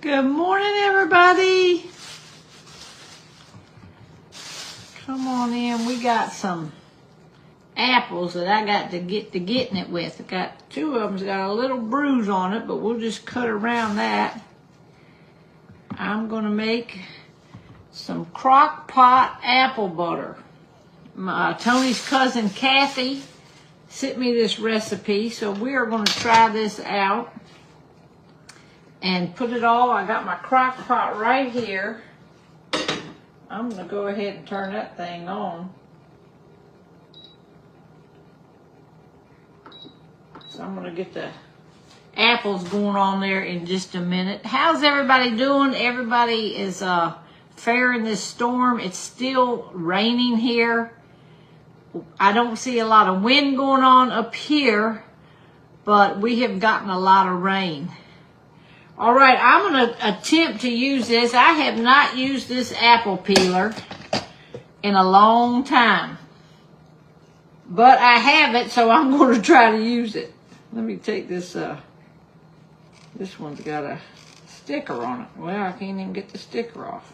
Good morning, everybody. Come on in. We got some apples that I got to get to getting it with. I got two of them's got a little bruise on it, but we'll just cut around that. I'm gonna make some Crockpot apple butter. Tony's cousin Kathy sent me this recipe, so we are going to try this out and put it all. I got my crock pot right here. I'm going to go ahead and turn that thing on. So I'm going to get the apples going on there in just a minute. How's everybody doing? Everybody is faring this storm. It's still raining here. I don't see a lot of wind going on up here, but we have gotten a lot of rain. All right, I'm going to attempt to use this. I have not used this apple peeler in a long time, but I have it, so I'm going to try to use it. Let me take this. This one's got a sticker on it. Well, I can't even get the sticker off.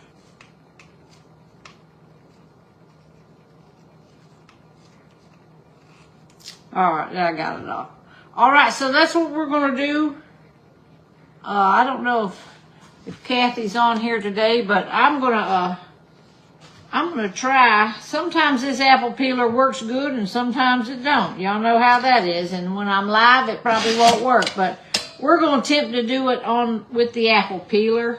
All right, I got it off. All right, so that's what we're going to do. I don't know if Kathy's on here today, but I'm gonna try. Sometimes this apple peeler works good, and sometimes it don't. Y'all know how that is. And when I'm live, it probably won't work. But we're gonna attempt to do it with the apple peeler.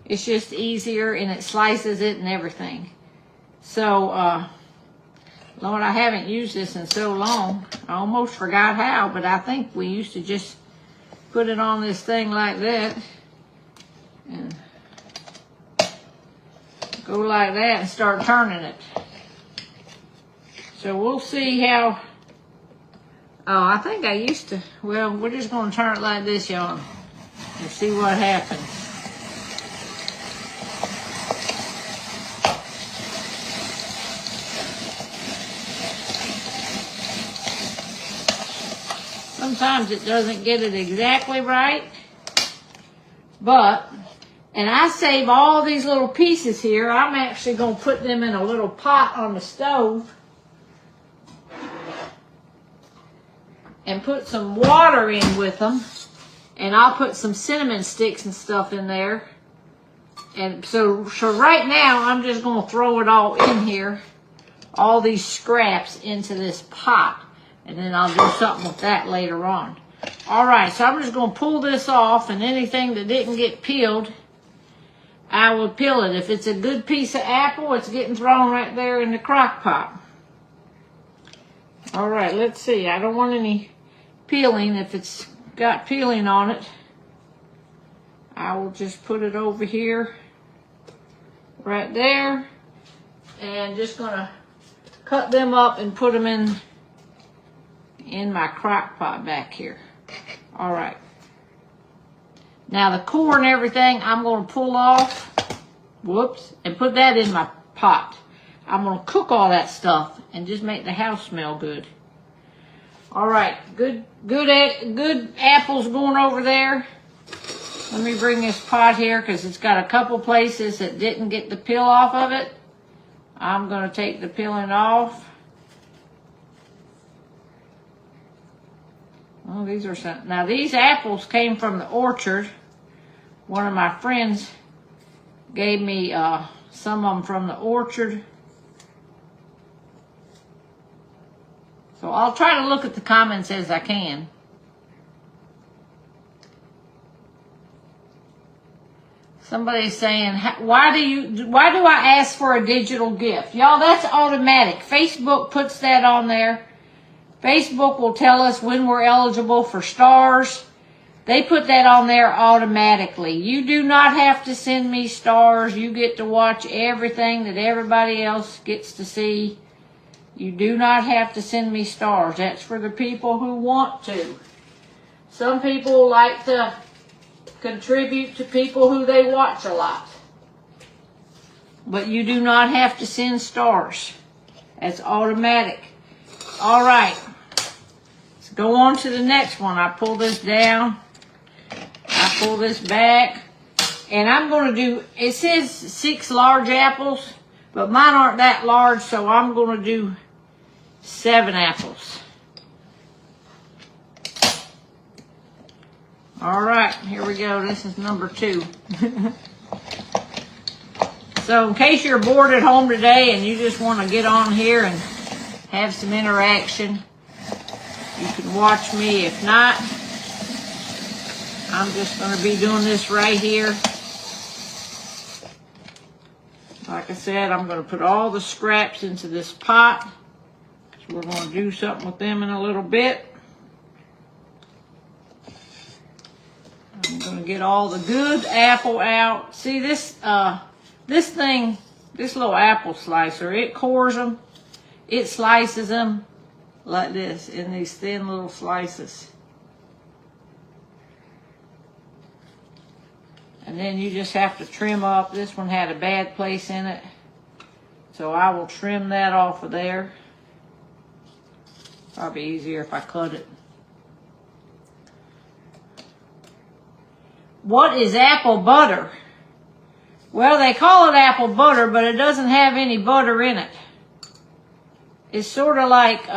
It's just easier, and it slices it and everything. So, Lord, I haven't used this in so long. I almost forgot how, but I think we used to just put it on this thing like that and go like that and start turning it. So we'll see how. Oh, I think I used to. Well, we're just going to turn it like this, y'all, and see what happens. Sometimes it doesn't get it exactly right, and I save all these little pieces here. I'm actually going to put them in a little pot on the stove and put some water in with them, and I'll put some cinnamon sticks and stuff in there. And so right now I'm just going to throw it all in here, all these scraps into this pot. And then I'll do something with that later on. All right, so I'm just going to pull this off, and anything that didn't get peeled, I will peel it. If it's a good piece of apple, it's getting thrown right there in the crock pot. All right, let's see. I don't want any peeling. If it's got peeling on it, I will just put it over here, right there, and just going to cut them up and put them in my crock pot back here. All right. Now the core and everything I'm going to pull off. Whoops. And put that in my pot. I'm going to cook all that stuff and just make the house smell good. All right. Good apples going over there. Let me bring this pot here because it's got a couple places that didn't get the peel off of it. I'm going to take the peeling off. Oh, these are some. Now these apples came from the orchard. One of my friends gave me some of them from the orchard. So I'll try to look at the comments as I can. Somebody's saying, why do I ask for a digital gift? Y'all, that's automatic. Facebook puts that on there. Facebook will tell us when we're eligible for stars. They put that on there automatically. You do not have to send me stars. You get to watch everything that everybody else gets to see. You do not have to send me stars. That's for the people who want to. Some people like to contribute to people who they watch a lot. But you do not have to send stars. That's automatic. All right. Let's go on to the next one. I pull this down. I pull this back. And I'm going to do, it says 6 large apples, but mine aren't that large, so I'm going to do 7 apples. All right, here we go. This is number 2. So in case you're bored at home today and you just want to get on here and have some interaction, you can watch me. If not, I'm just going to be doing this right here. Like I said, I'm going to put all the scraps into this pot. So we're going to do something with them in a little bit. I'm going to get all the good apple out. See this thing, this little apple slicer, it cores them. It slices them like this in these thin little slices. And then you just have to trim up. This one had a bad place in it, so I will trim that off of there. Probably easier if I cut it. What is apple butter? Well, they call it apple butter, but it doesn't have any butter in it. It's sort of like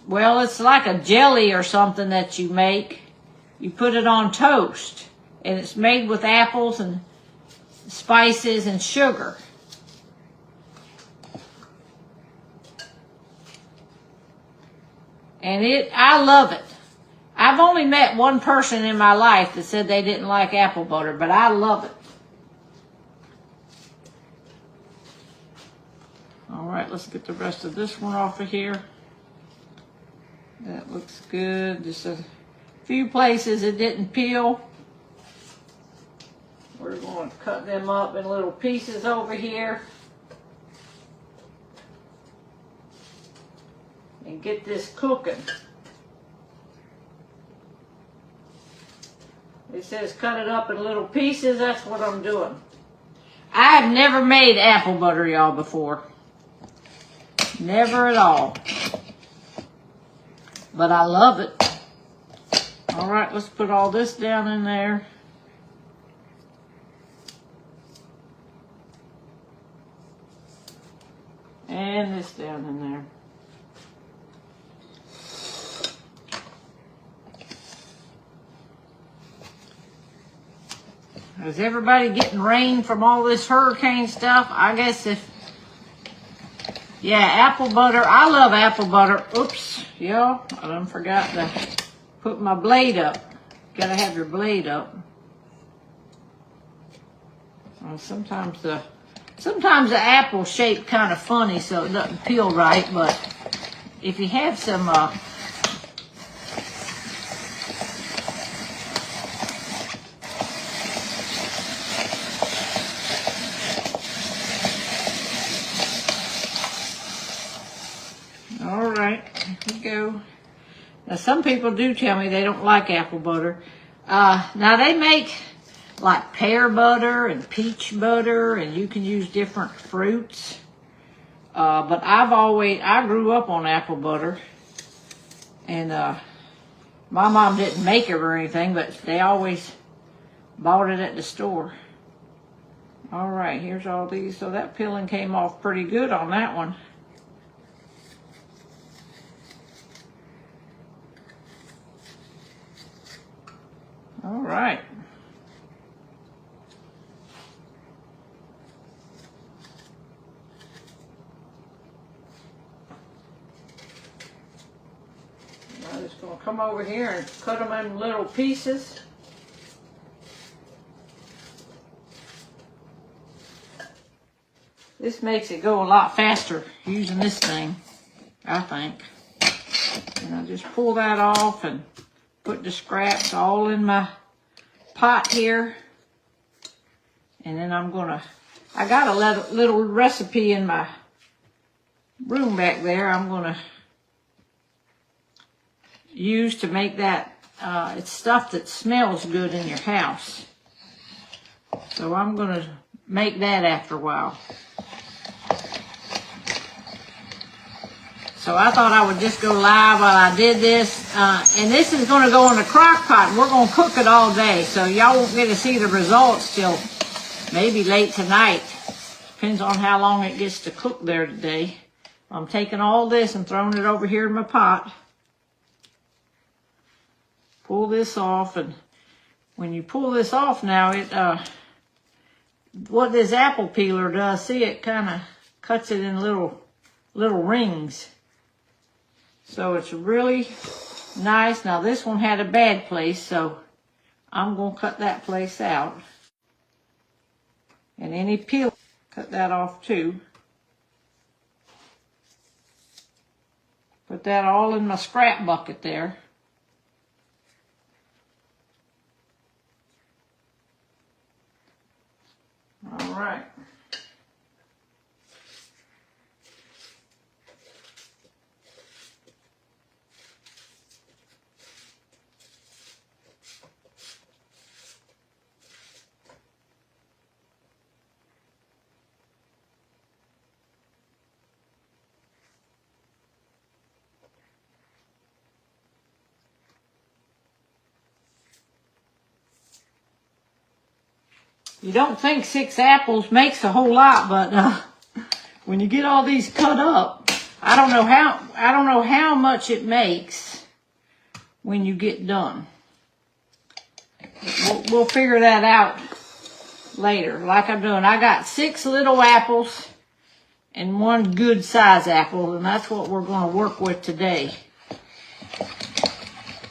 well, it's like a jelly or something that you make. You put it on toast, and it's made with apples and spices and sugar. And I love it. I've only met one person in my life that said they didn't like apple butter, but I love it. All right, let's get the rest of this one off of here. That looks good. Just a few places it didn't peel. We're going to cut them up in little pieces over here. And get this cooking. It says cut it up in little pieces. That's what I'm doing. I have never made apple butter, y'all, before. Never at all. But I love it. All right, let's put all this down in there. And this down in there. Is everybody getting rain from all this hurricane stuff? I guess yeah, apple butter. I love apple butter. Oops, y'all, I done forgot to put my blade up. Gotta have your blade up. Well, sometimes the apple's shaped kind of funny, so it doesn't peel right. But if you have some all right, here we go. Now, some people do tell me they don't like apple butter. Now, they make like pear butter and peach butter, and you can use different fruits. But I grew up on apple butter. And my mom didn't make it or anything, but they always bought it at the store. All right, here's all these. So that peeling came off pretty good on that one. All right. I'm just going to come over here and cut them in little pieces. This makes it go a lot faster using this thing, I think. And I just pull that off and put the scraps all in my pot here. And then I got a little recipe in my room back there I'm going to use to make that. It's stuff that smells good in your house. So I'm going to make that after a while. So So I thought I would just go live while I did this. And this is going to go in the crock pot. We're going to cook it all day. So y'all won't get to see the results till maybe late tonight. Depends on how long it gets to cook there today. I'm taking all this and throwing it over here in my pot. Pull this off, and when you pull this off now, what this apple peeler does, see, it kind of cuts it in little rings. So it's really nice. Now this one had a bad place, so I'm going to cut that place out. And any peel, cut that off too. Put that all in my scrap bucket there. All right. You don't think 6 apples makes a whole lot, but when you get all these cut up, I don't know how much it makes when you get done. We'll figure that out later. Like I'm doing, I got 6 little apples and 1 good size apple, and that's what we're going to work with today.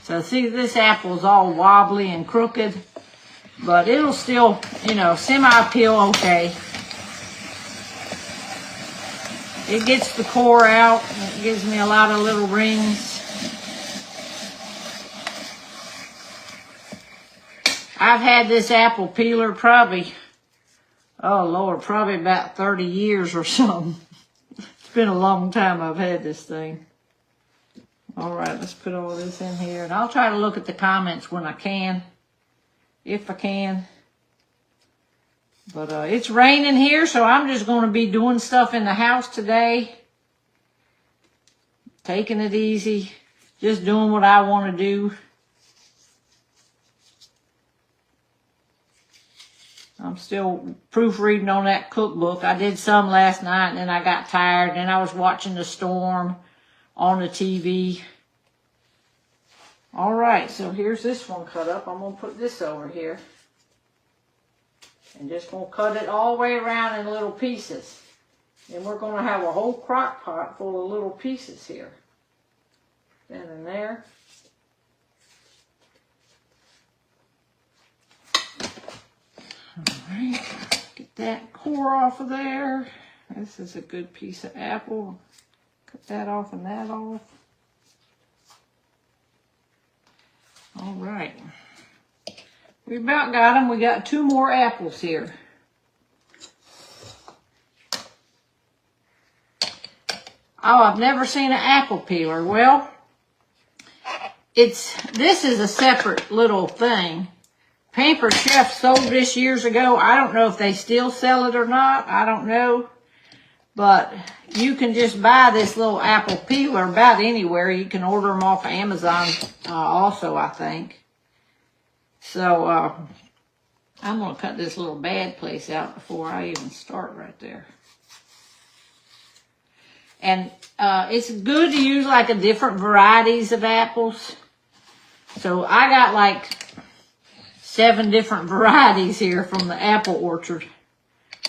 So see, this apple's all wobbly and crooked, but it'll still, semi-peel okay. It gets the core out. It gives me a lot of little rings. I've had this apple peeler probably about 30 years or something. It's been a long time I've had this thing. All right, let's put all this in here. And I'll try to look at the comments when I can. If I can. But it's raining here, so I'm just going to be doing stuff in the house today. Taking it easy. Just doing what I want to do. I'm still proofreading on that cookbook. I did some last night, and then I got tired. And I was watching the storm on the TV. All right, so here's this one cut up. I'm going to put this over here. And just going to cut it all the way around in little pieces. And we're going to have a whole crock pot full of little pieces here. Down in there. All right, get that core off of there. This is a good piece of apple. Cut that off and that off. All right. We about got them. We got 2 more apples here. Oh, I've never seen an apple peeler. Well, this is a separate little thing. Pampered Chef sold this years ago. I don't know if they still sell it or not. I don't know. But you can just buy this little apple peeler about anywhere. You can order them off of Amazon also, I think. So I'm going to cut this little bad place out before I even start right there. And it's good to use like a different varieties of apples. So I got like 7 different varieties here from the apple orchard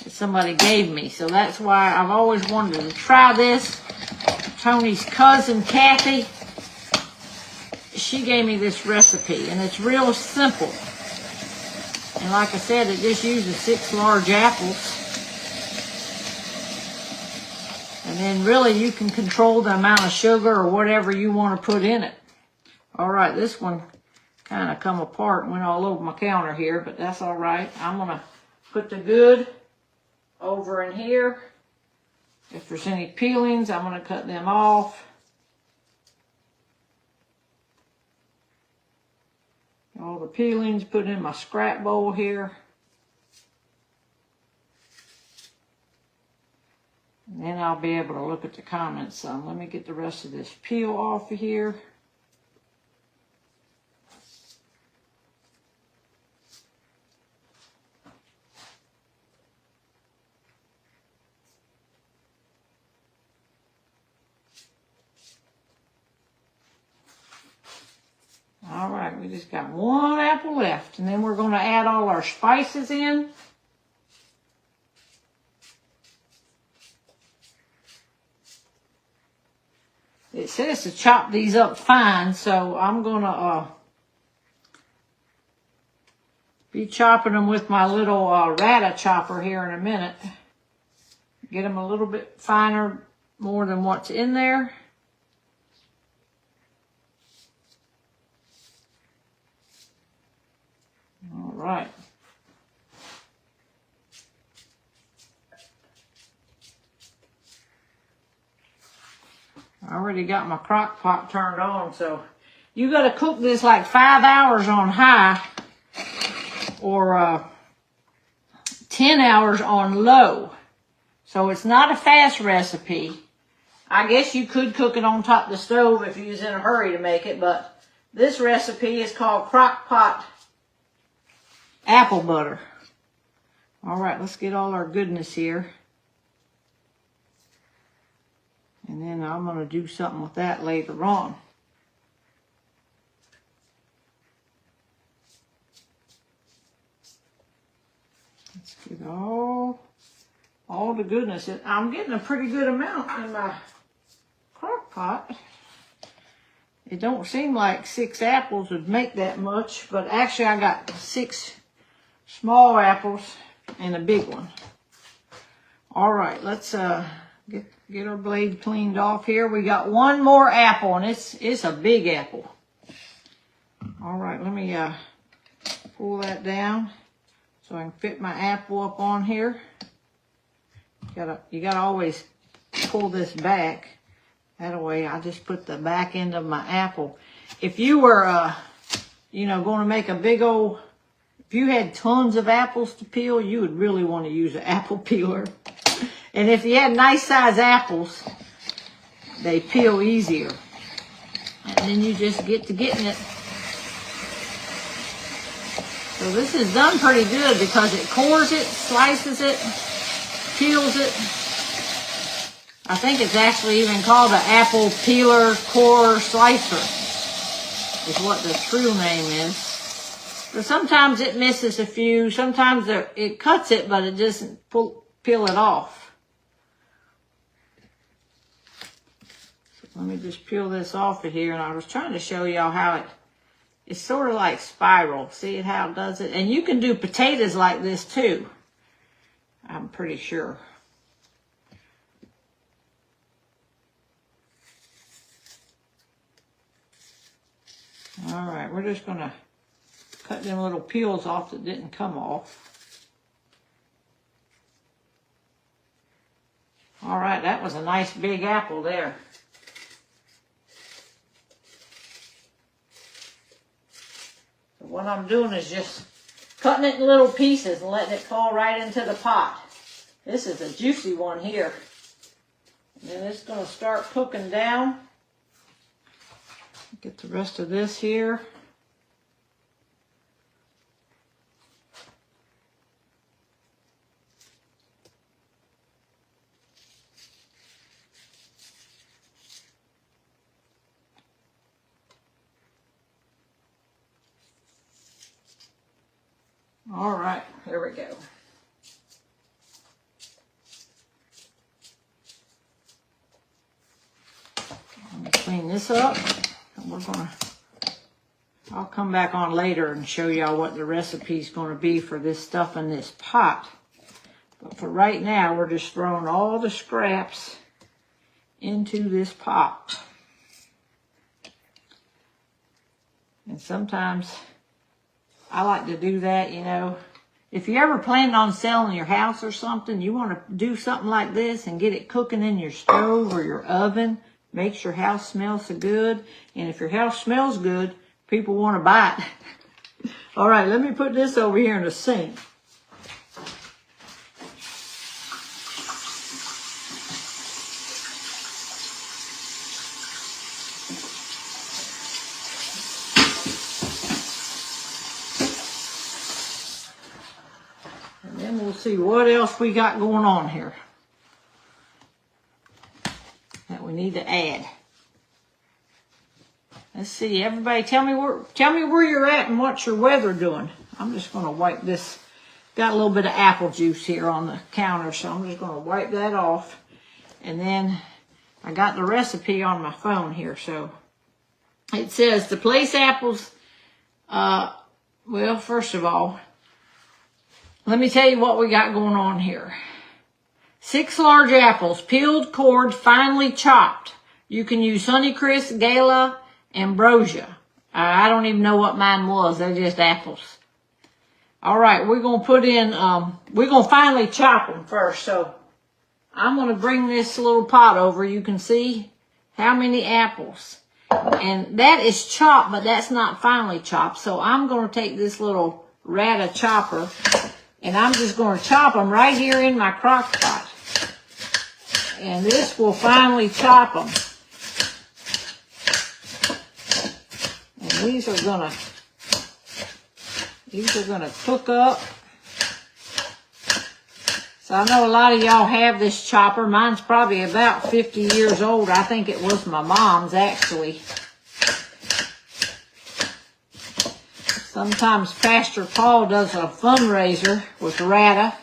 that somebody gave me. So that's why I've always wanted to try this. Tony's cousin, Kathy, she gave me this recipe, and it's real simple. And like I said, it just uses 6 large apples. And then really you can control the amount of sugar or whatever you want to put in it. All right, this one kind of come apart and went all over my counter here, but that's all right. I'm going to put the good over in here. If there's any peelings, I'm going to cut them off. All the peelings put in my scrap bowl here. Then I'll be able to look at the comments some. Let me get the rest of this peel off of here. All right, we just got one apple left, and then we're going to add all our spices in. It says to chop these up fine, so I'm going to be chopping them with my little rata chopper here in a minute. Get them a little bit finer, more than what's in there. All right. I already got my crock pot turned on, so you got to cook this like 5 hours on high or 10 hours on low. So it's not a fast recipe. I guess you could cook it on top of the stove if you was in a hurry to make it, but this recipe is called Crockpot apple butter. All right, let's get all our goodness here. And then I'm going to do something with that later on. Let's get all the goodness. I'm getting a pretty good amount in my crock pot. It don't seem like 6 apples would make that much, but actually I got 6 small apples and a big one. All right, let's get our blade cleaned off here. We got one more apple, and it's a big apple. All right, let me pull that down so I can fit my apple up on here. You gotta always pull this back. That way, I just put the back end of my apple. If you were, going to make a big old, if you had tons of apples to peel, you would really want to use an apple peeler. And if you had nice size apples, they peel easier. And then you just get to getting it. So this is done pretty good because it cores it, slices it, peels it. I think it's actually even called an apple peeler core slicer is what the true name is. But sometimes it misses a few. Sometimes it cuts it, but it doesn't peel it off. Let me just peel this off of here, and I was trying to show y'all how it's sort of like spiral. See how it does it? And you can do potatoes like this too, I'm pretty sure. All right, we're just going to cut them little peels off that didn't come off. All right, that was a nice big apple there. What I'm doing is just cutting it in little pieces and letting it fall right into the pot. This is a juicy one here. And then it's going to start cooking down. Get the rest of this here. All right, there we go. Let me clean this up. And I'll come back on later and show y'all what the recipe's going to be for this stuff in this pot. But for right now, we're just throwing all the scraps into this pot. And sometimes I like to do that, If you're ever planning on selling your house or something, you want to do something like this and get it cooking in your stove or your oven. Makes your house smell so good. And if your house smells good, people want to buy it. All right, let me put this over here in the sink. we'll see what else we got going on here that we need to add. Let's see, everybody tell me where you're at and what's your weather doing. I'm just gonna wipe this. Got a little bit of apple juice here on the counter, so I'm just gonna wipe that off. And then I got the recipe on my phone here, so it says to place apples, well, first of all, let me tell you what we got going on here. 6 large apples, peeled, cored, finely chopped. You can use Honeycrisp, Gala, Ambrosia. I don't even know what mine was. They're just apples. All right, we're going to put in, we're going to finely chop them first. So I'm going to bring this little pot over. You can see how many apples. And that is chopped, but that's not finely chopped. So I'm going to take this little Rata chopper, and I'm just going to chop them right here in my crock pot. And this will finely chop them. And these are gonna cook up. So I know a lot of y'all have this chopper. Mine's probably about 50 years old. I think it was my mom's, actually. Sometimes Pastor Paul does a fundraiser with Rata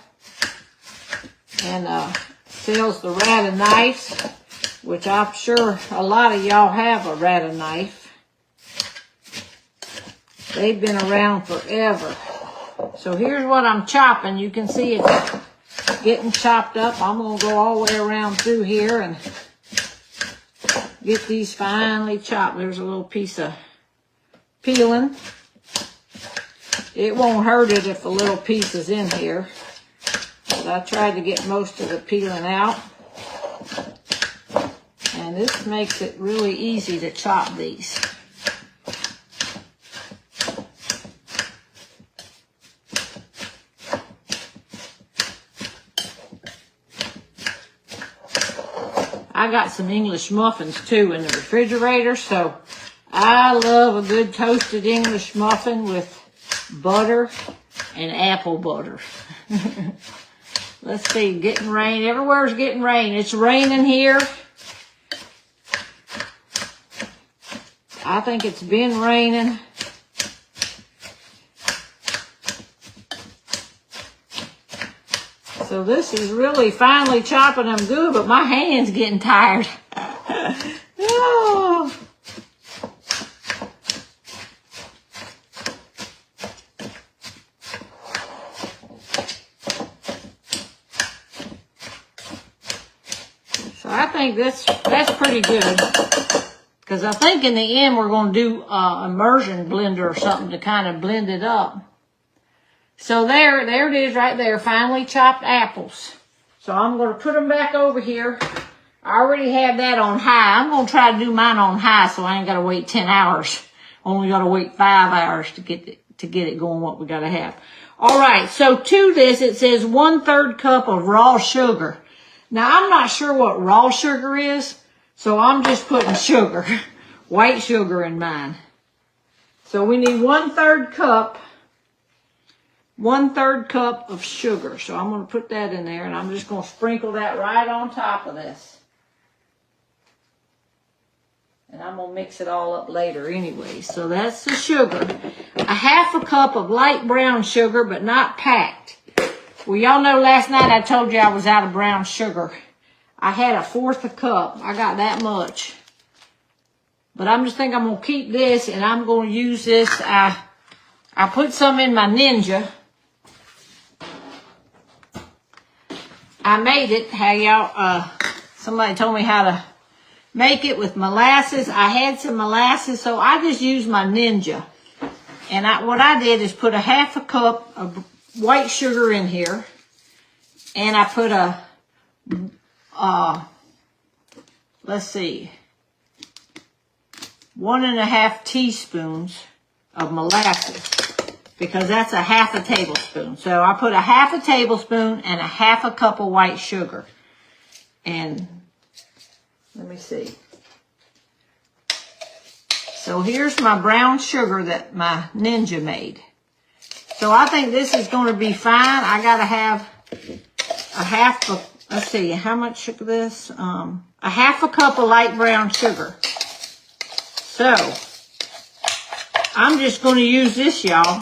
and sells the Rata knives, which I'm sure a lot of y'all have a Rata knife. They've been around forever. So here's what I'm chopping. You can see it's getting chopped up. I'm going to go all the way around through here and get these finely chopped. There's a little piece of peeling. It won't hurt it if a little piece is in here. But I tried to get most of the peeling out. And this makes it really easy to chop these. I got some English muffins too in the refrigerator, so I love a good toasted English muffin with butter and apple butter. Let's see, getting rain. Everywhere's getting rain. It's raining here. I think it's been raining. So this is really finely chopping them good, but my hand's getting tired. Oh. So I think that's pretty good. Because I think in the end we're going to do immersion blender or something to kind of blend it up. So there it is right there, finely chopped apples. So I'm going to put them back over here. I already have that on high. I'm going to try to do mine on high so I ain't got to wait 10 hours. Only got to wait 5 hours to get it going what we got to have. All right, so to this it says 1/3 cup of raw sugar. Now I'm not sure what raw sugar is, so I'm just putting sugar, white sugar in mine. So we need 1/3 cup. 1/3 cup of sugar. So I'm going to put that in there, and I'm just going to sprinkle that right on top of this. And I'm going to mix it all up later anyway. So that's the sugar. 1/2 cup of light brown sugar, but not packed. Well, y'all know last night I told you I was out of brown sugar. I had 1/4 cup. I got that much. But I'm just thinking I'm going to keep this, and I'm going to use this. I put some in my Ninja. I made it, how y'all, somebody told me how to make it with molasses. I had some molasses, so I just used my Ninja. And what I did is put 1/2 cup of white sugar in here. And I put let's see, 1½ teaspoons of molasses. Because that's 1/2 tablespoon. So I put 1/2 tablespoon and 1/2 cup of white sugar. And let me see. So here's my brown sugar that my Ninja made. So I think this is going to be fine. I got to have let's see, how much sugar this? A half a cup of light brown sugar. So, I'm just going to use this, y'all.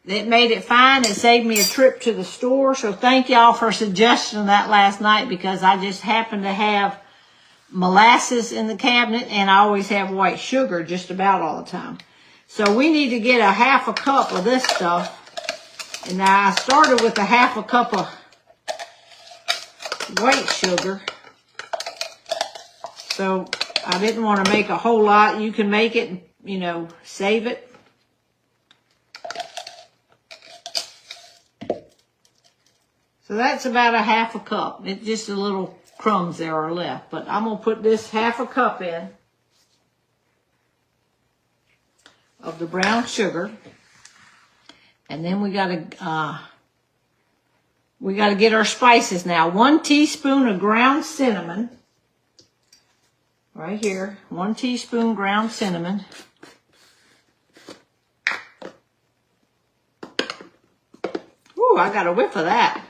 It made it fine. It saved me a trip to the store. So thank y'all for suggesting that last night, because I just happened to have molasses in the cabinet, and I always have white sugar just about all the time. So we need to get a half a cup of this stuff. And now I started with a half a cup of white sugar. So I didn't want to make a whole lot. You can make it, you know, save it. So that's about a half a cup. It's just a little crumbs there are left. But I'm going to put this half a cup in of the brown sugar. And then we got to get our spices now. 1 teaspoon of ground cinnamon. Right here. 1 teaspoon ground cinnamon. Ooh, I got a whiff of that.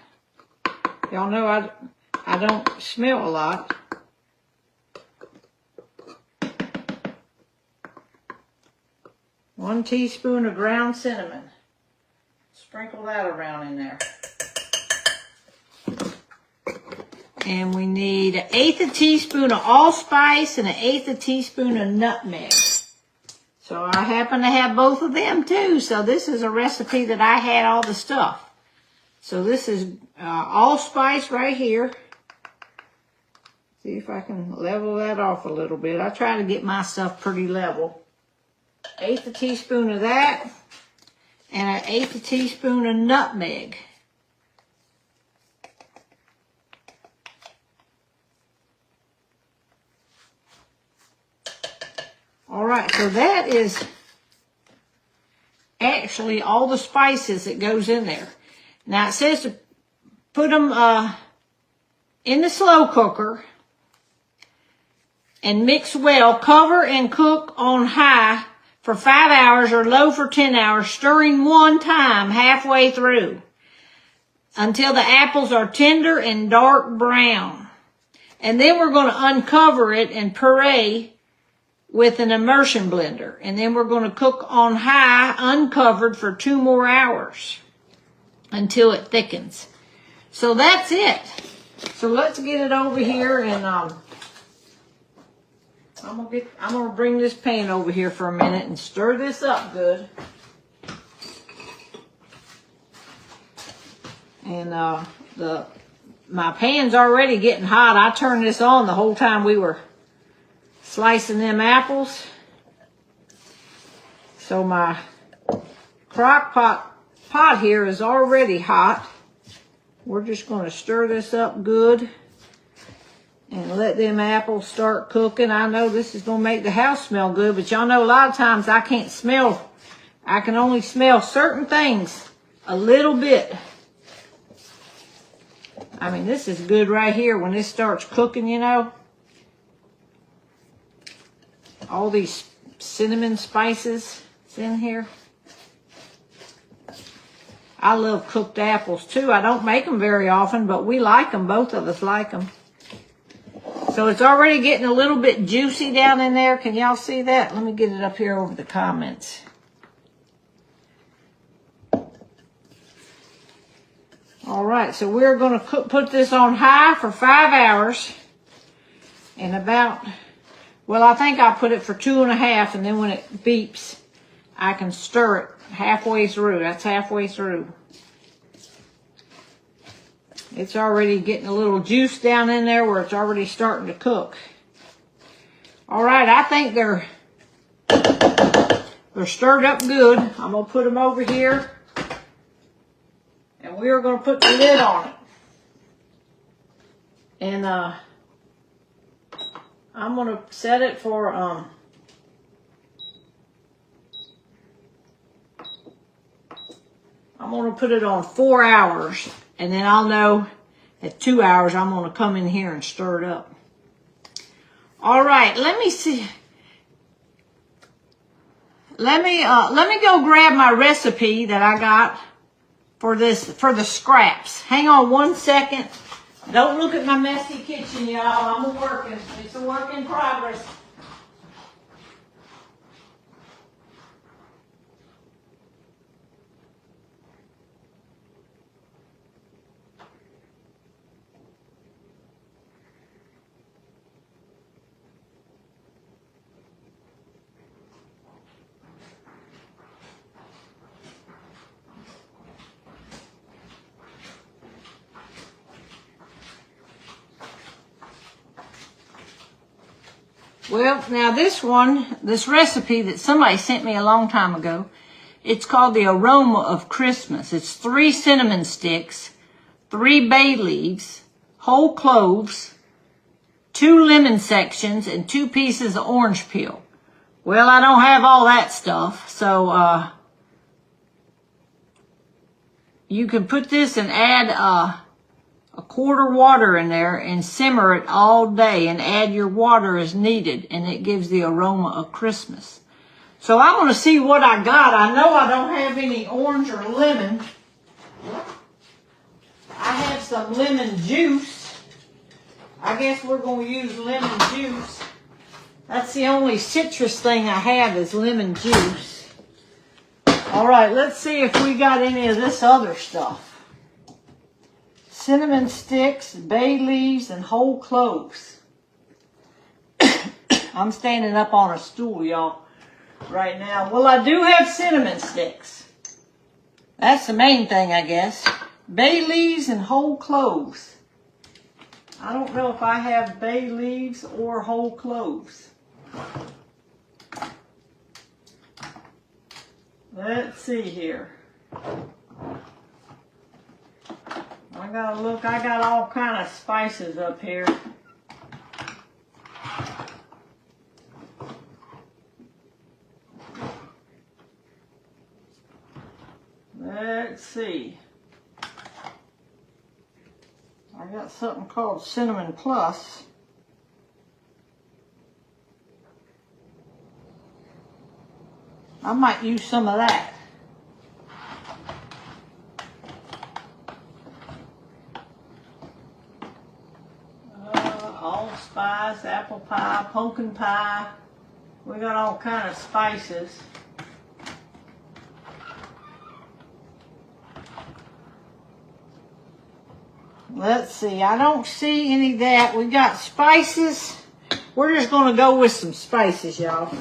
Y'all know I don't smell a lot. One teaspoon of ground cinnamon. Sprinkle that around in there. And we need 1/8 teaspoon of allspice and 1/8 teaspoon of nutmeg. So I happen to have both of them too. So this is a recipe that I had all the stuff. So this is allspice right here. See if I can level that off a little bit. I try to get my stuff pretty level. 1/8 teaspoon of that. And 1/8 teaspoon of nutmeg. All right, so that is actually all the spices that goes in there. Now it says to put them in the slow cooker and mix well. Cover and cook on high for 5 hours or low for 10 hours, stirring one time halfway through until the apples are tender and dark brown. And then we're going to uncover it and puree with an immersion blender. And then we're going to cook on high, uncovered, for 2 more hours until it thickens. So that's it. So let's get it over here, and I'm gonna bring this pan over here for a minute and stir this up good. And my pan's already getting hot. I turned this on the whole time we were slicing them apples. So my Crockpot pot here is already hot. We're just going to stir this up good and let them apples start cooking. I know this is going to make the house smell good, but y'all know a lot of times I can only smell certain things a little bit. I mean, this is good right here when this starts cooking, you know. All these cinnamon spices in here. I love cooked apples too. I don't make them very often, but we like them. Both of us like them. So it's already getting a little bit juicy down in there. Can y'all see that? Let me get it up here over the comments. All right, so we're going to put this on high for 5 hours. And I think I'll put it for 2.5, and then when it beeps, I can stir it halfway through. That's halfway through. It's already getting a little juice down in there where it's already starting to cook. All right, I think they're stirred up good. I'm going to put them over here. And we're going to put the lid on it. And I'm going to set it for I'm going to put it on 4 hours, and then I'll know at 2 hours I'm going to come in here and stir it up. All right, let me see. Let me go grab my recipe that I got for the scraps. Hang on 1 second. Don't look at my messy kitchen, y'all. I'm working. It's a work in progress. Well, now this recipe that somebody sent me a long time ago, it's called the Aroma of Christmas. It's 3 cinnamon sticks, 3 bay leaves, whole cloves, 2 lemon sections, and 2 pieces of orange peel. Well, I don't have all that stuff, so you can put this and add a quarter water in there and simmer it all day and add your water as needed, and it gives the aroma of Christmas. So I'm going to see what I got. I know I don't have any orange or lemon. I have some lemon juice. I guess we're going to use lemon juice. That's the only citrus thing I have is lemon juice. All right, let's see if we got any of this other stuff. Cinnamon sticks, bay leaves, and whole cloves. I'm standing up on a stool, y'all, right now. Well, I do have cinnamon sticks. That's the main thing, I guess. Bay leaves and whole cloves. I don't know if I have bay leaves or whole cloves. Let's see here. I gotta look, I got all kind of spices up here. Let's see. I got something called Cinnamon Plus. I might use some of that. Allspice, apple pie, pumpkin pie. We got all kind of spices. Let's see, I don't see any of that. We got spices. We're just going to go with some spices, y'all.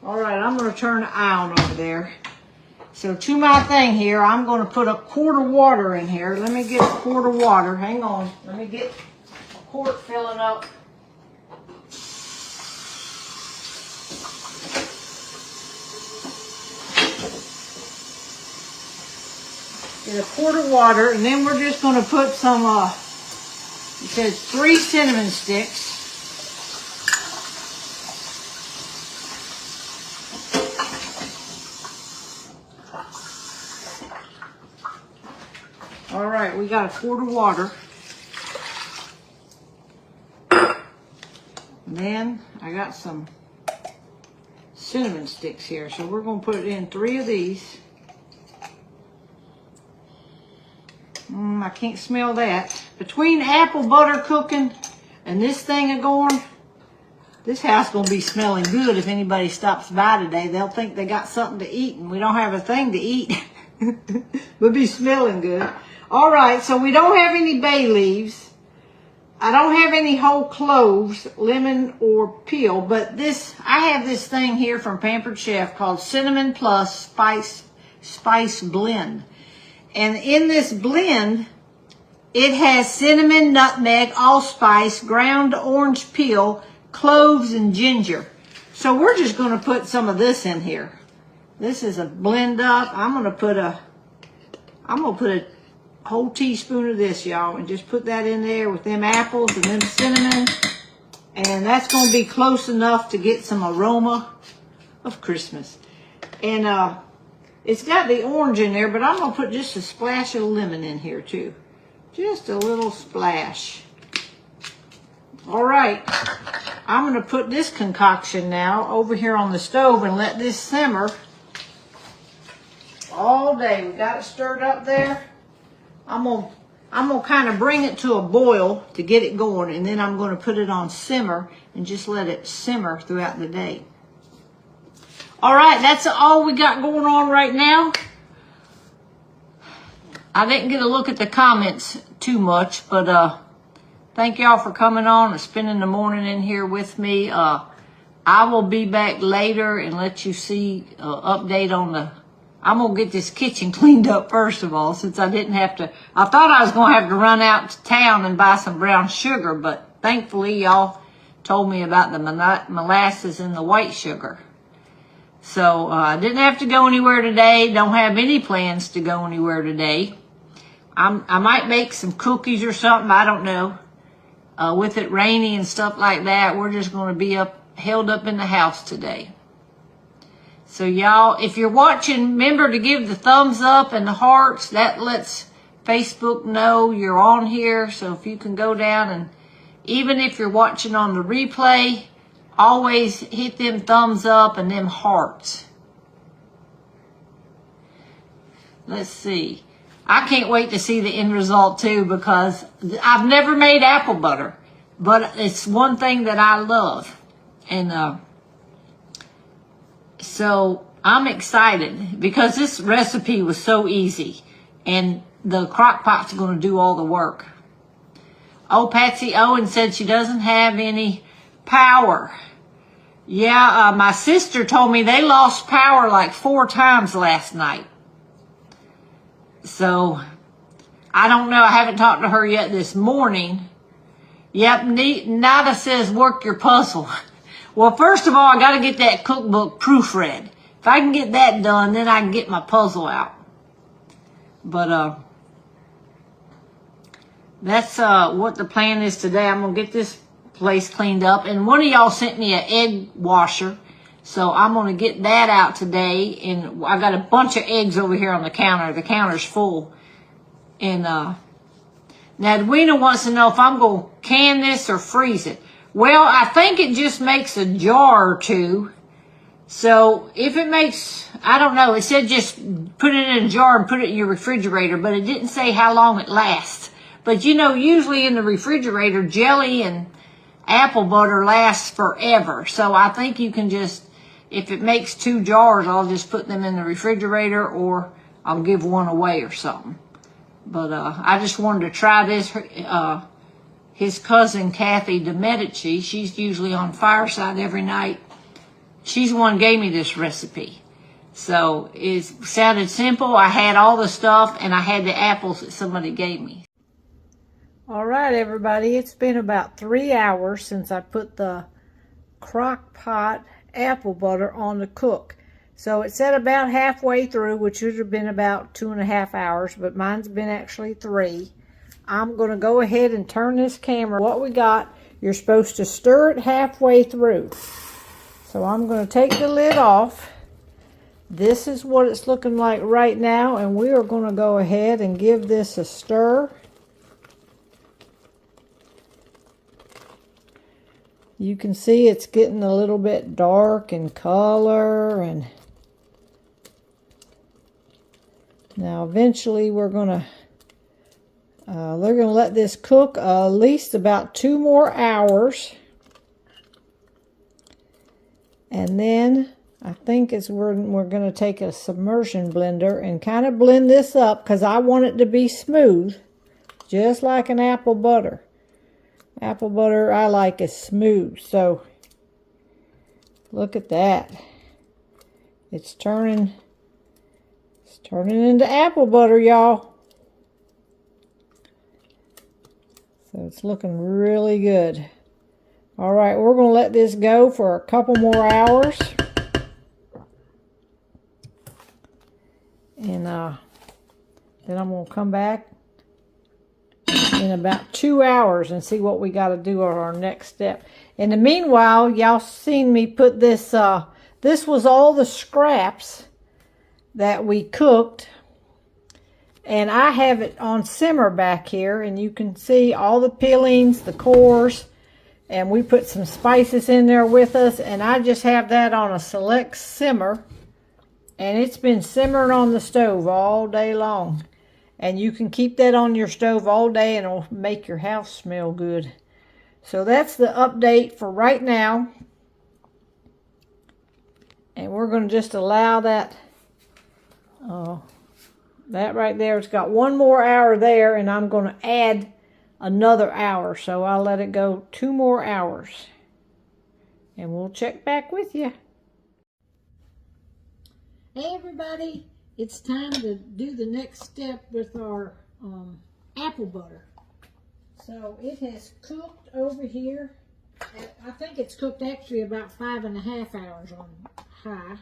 All right, I'm going to turn the eye on over there. So to my thing here, I'm going to put a quart of water in here. Let me get a quart of water. Hang on. Let me get a quart filling up. Get a quart of water, and then we're just going to put some, it says 3 cinnamon sticks. All right, we got a quart of water. And then I got some cinnamon sticks here, so we're going to put in 3 of these. I can't smell that. Between apple butter cooking and this thing a going, this house going to be smelling good. If anybody stops by today, they'll think they got something to eat, and we don't have a thing to eat. We'll be smelling good. All right, so we don't have any bay leaves. I don't have any whole cloves, lemon or peel, but I have this thing here from Pampered Chef called Cinnamon Plus Spice Blend. And in this blend, it has cinnamon, nutmeg, allspice, ground orange peel, cloves, and ginger. So we're just going to put some of this in here. This is a blend up. I'm going to put a whole teaspoon of this, y'all, and just put that in there with them apples and them cinnamon. And that's going to be close enough to get some aroma of Christmas. And it's got the orange in there, but I'm going to put just a splash of lemon in here too. Just a little splash. All right. I'm going to put this concoction now over here on the stove and let this simmer all day. We got it stirred up there. I'm gonna kind of bring it to a boil to get it going, and then I'm going to put it on simmer and just let it simmer throughout the day. All right, that's all we got going on right now. I didn't get a look at the comments too much, but thank y'all for coming on and spending the morning in here with me. I will be back later and let you see update on I'm going to get this kitchen cleaned up first of all, since I didn't have to. I thought I was going to have to run out to town and buy some brown sugar, but thankfully y'all told me about the molasses and the white sugar. So I didn't have to go anywhere today. Don't have any plans to go anywhere today. I might make some cookies or something. I don't know. With it rainy and stuff like that, we're just going to be held up in the house today. So y'all, if you're watching, remember to give the thumbs up and the hearts. That lets Facebook know you're on here. So if you can go down, and even if you're watching on the replay, always hit them thumbs up and them hearts. Let's see. I can't wait to see the end result too, because I've never made apple butter, but it's one thing that I love. And so I'm excited because this recipe was so easy, and the Crockpot's going to do all the work. Oh, Patsy Owen said she doesn't have any power. Yeah, my sister told me they lost power like 4 times last night. So I don't know. I haven't talked to her yet this morning. Yep, Nada says work your puzzle. Well, first of all, I got to get that cookbook proofread. If I can get that done, then I can get my puzzle out. But that's what the plan is today. I'm going to get this place cleaned up. And one of y'all sent me an egg washer. So I'm going to get that out today. And I got a bunch of eggs over here on the counter. The counter's full. And now Edwina wants to know if I'm going to can this or freeze it. Well, I think it just makes a jar or two. So if it makes, I don't know, it said just put it in a jar and put it in your refrigerator, but it didn't say how long it lasts. But you know, usually in the refrigerator, jelly and apple butter lasts forever. So I think you can just, if it makes 2 jars, I'll just put them in the refrigerator, or I'll give one away or something. But I just wanted to try this. His cousin, Kathy de Medici, she's usually on Fireside every night. She's the one who gave me this recipe. So it sounded simple. I had all the stuff, and I had the apples that somebody gave me. All right, everybody. It's been about 3 hours since I put the Crockpot apple butter on the cook. So it said about halfway through, which should have been about 2.5 hours, but mine's been actually 3. I'm going to go ahead and turn this camera. What we got, you're supposed to stir it halfway through. So I'm going to take the lid off. This is what it's looking like right now, and we are going to go ahead and give this a stir. You can see it's getting a little bit dark in color, and now eventually we're going to they're going to let this cook at least about 2 more hours. And then I think we're going to take a submersion blender and kind of blend this up, because I want it to be smooth, just like an apple butter. Apple butter I like is smooth. So look at that. It's turning into apple butter, y'all. So it's looking really good. All right, we're going to let this go for a couple more hours. And then I'm going to come back in about 2 hours and see what we got to do on our next step. In the meanwhile, y'all seen me put this, this was all the scraps that we cooked. And I have it on simmer back here, and you can see all the peelings, the cores. And we put some spices in there with us, and I just have that on a select simmer. And it's been simmering on the stove all day long. And you can keep that on your stove all day and it'll make your house smell good. So that's the update for right now. And we're going to just allow that, that right there. It's got one more hour there, and I'm going to add another hour. So I'll let it go 2 more hours. And we'll check back with you. Hey everybody, it's time to do the next step with our apple butter. So it has cooked over here. I think it's cooked actually about 5.5 hours on high.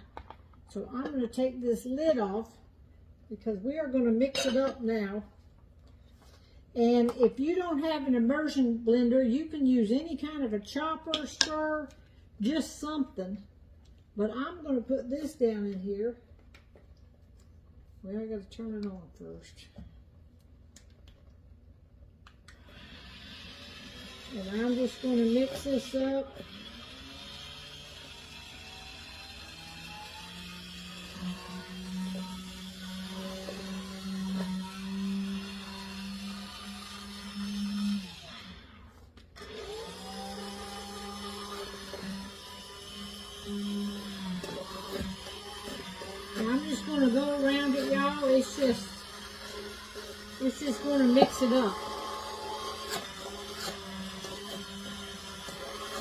So I'm going to take this lid off because we are going to mix it up now. And if you don't have an immersion blender, you can use any kind of a chopper, stir, just something. But I'm going to put this down in here. Well, I got to turn it on first. And I'm just going to mix this up. I'm just going to go around it, y'all. It's just going to mix it up.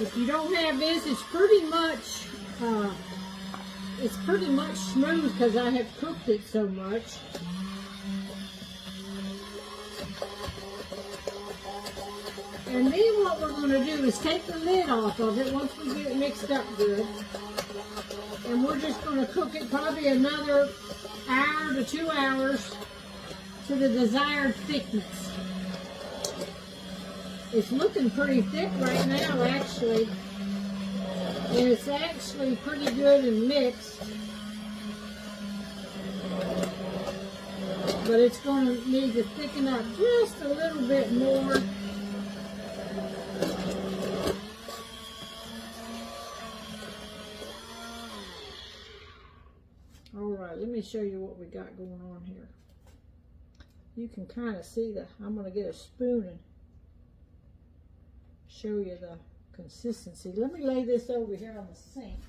If you don't have this, it's pretty much smooth because I have cooked it so much. And then what we're going to do is take the lid off of it once we get it mixed up good. And we're just going to cook it probably another hour to 2 hours to the desired thickness. It's looking pretty thick right now, actually. And it's actually pretty good and mixed. But it's going to need to thicken up just a little bit more. Alright, let me show you what we got going on here. You can kind of see I'm going to get a spoon and show you the consistency. Let me lay this over here on the sink.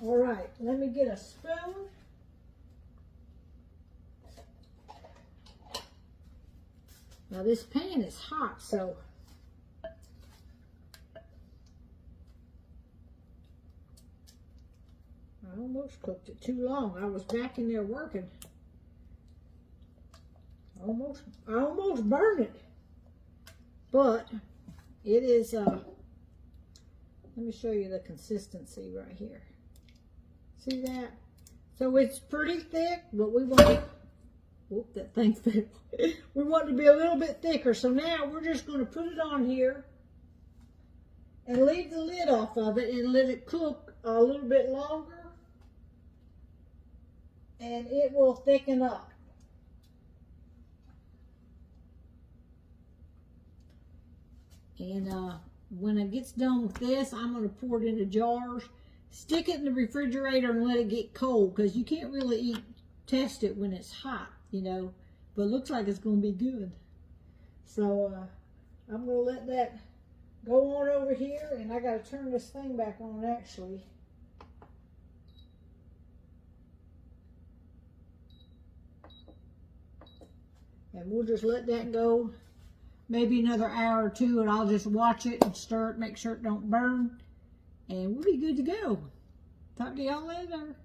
Alright, let me get a spoon. Now this pan is hot, so I almost cooked it too long. I was back in there working. I almost burned it. But it is, let me show you the consistency right here. See that? So it's pretty thick, but we want it, whoop, that thing fell. We want it to be a little bit thicker. So now we're just going to put it on here and leave the lid off of it and let it cook a little bit longer. And it will thicken up. And when it gets done with this, I'm going to pour it into jars, stick it in the refrigerator and let it get cold, because you can't really test it when it's hot, you know, but it looks like it's going to be good. So I'm going to let that go on over here, and I got to turn this thing back on actually. And we'll just let that go maybe another hour or two, and I'll just watch it and stir it, make sure it don't burn, and we'll be good to go. Talk to y'all later.